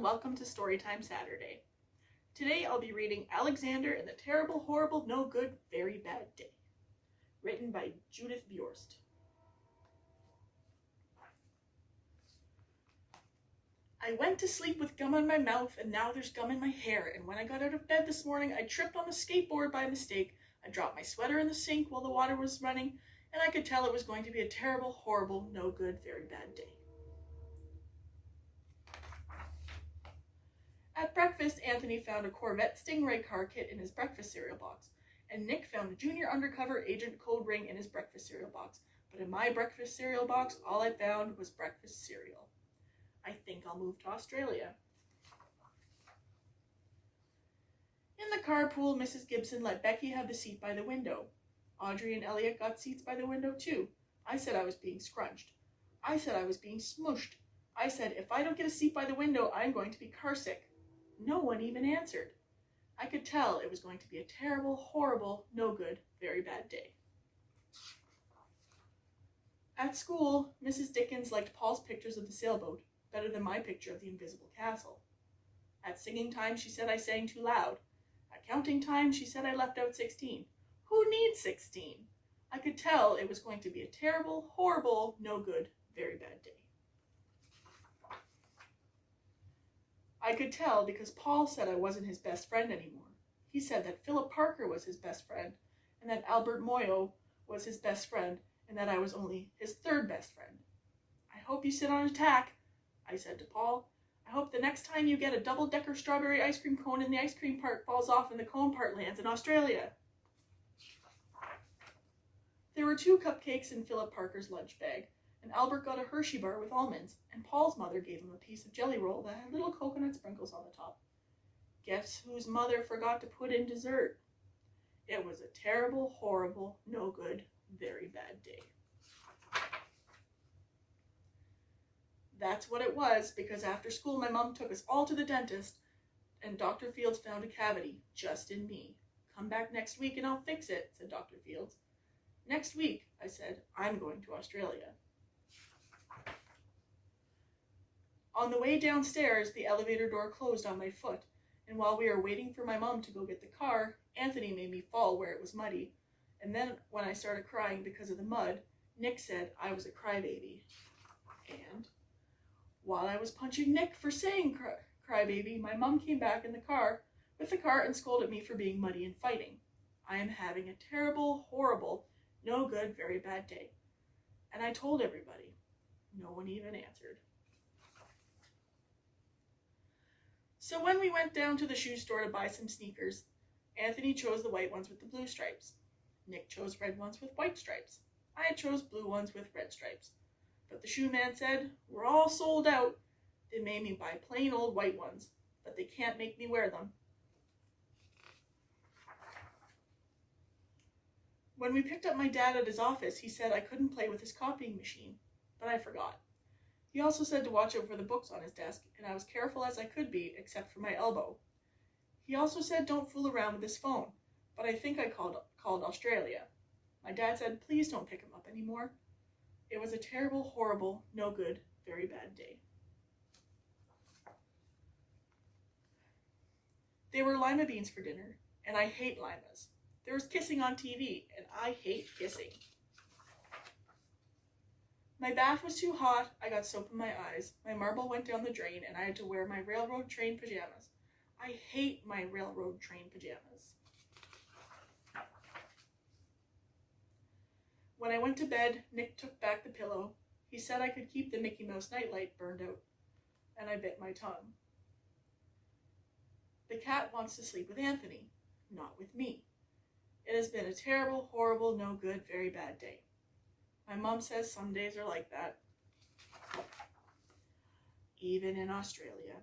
welcome to Storytime Saturday. Today I'll be reading Alexander and the Terrible, Horrible, No Good, Very Bad Day, written by Judith Bjorst. I went to sleep with gum in my mouth, and now there's gum in my hair, and when I got out of bed this morning, I tripped on a skateboard by mistake. I dropped my sweater in the sink while the water was running, and I could tell it was going to be a terrible, horrible, no good, very bad day. At breakfast, Anthony found a Corvette Stingray car kit in his breakfast cereal box, and Nick found a junior undercover agent code ring in his breakfast cereal box. But in my breakfast cereal box, all I found was breakfast cereal. I think I'll move to Australia. In the carpool, Mrs. Gibson let Becky have the seat by the window. Audrey and Elliot got seats by the window too. I said I was being scrunched. I said I was being smooshed. I said if I don't get a seat by the window, I'm going to be carsick. No one even answered. I could tell it was going to be a terrible, horrible, no good, very bad day. At school, Mrs. Dickens liked Paul's pictures of the sailboat better than my picture of the invisible castle. At singing time, she said I sang too loud. At counting time, she said I left out 16. Who needs 16? I could tell it was going to be a terrible, horrible, no good, very bad day. I could tell because Paul said I wasn't his best friend anymore. He said that Philip Parker was his best friend, and that Albert Moyo was his best friend, and that I was only his third best friend. I hope you sit on a tack, I said to Paul. I hope the next time you get a double-decker strawberry ice cream cone and the ice cream part falls off and the cone part lands in Australia. There were 2 cupcakes in Philip Parker's lunch bag, and Albert got a Hershey bar with almonds, and Paul's mother gave him a piece of jelly roll that had little coconut sprinkles on the top. Guess whose mother forgot to put in dessert? It was a terrible, horrible, no good, very bad day. That's what it was, because after school my mom took us all to the dentist, and Dr. Fields found a cavity just in me. Come back next week and I'll fix it, said Dr. Fields. Next week, I said, I'm going to Australia. On the way downstairs, the elevator door closed on my foot, and while we were waiting for my mom to go get the car, Anthony made me fall where it was muddy. And then, when I started crying because of the mud, Nick said I was a crybaby. And while I was punching Nick for saying crybaby, my mom came back in the car with the car and scolded me for being muddy and fighting. I am having a terrible, horrible, no good, very bad day. And I told everybody. No one even answered. So when we went down to the shoe store to buy some sneakers, Anthony chose the white ones with the blue stripes. Nick chose red ones with white stripes. I chose blue ones with red stripes. But the shoe man said, we're all sold out. They made me buy plain old white ones, but they can't make me wear them. When we picked up my dad at his office, he said I couldn't play with his copying machine, but I forgot. He also said to watch out for the books on his desk, and I was careful as I could be, except for my elbow. He also said don't fool around with his phone, but I think I called Australia. My dad said please don't pick him up anymore. It was a terrible, horrible, no good, very bad day. There were lima beans for dinner, and I hate limas. There was kissing on TV, and I hate kissing. My bath was too hot, I got soap in my eyes, my marble went down the drain, and I had to wear my railroad train pajamas. I hate my railroad train pajamas. When I went to bed, Nick took back the pillow. He said I could keep the Mickey Mouse nightlight burned out, and I bit my tongue. The cat wants to sleep with Anthony, not with me. It has been a terrible, horrible, no good, very bad day. My mom says some days are like that, even in Australia.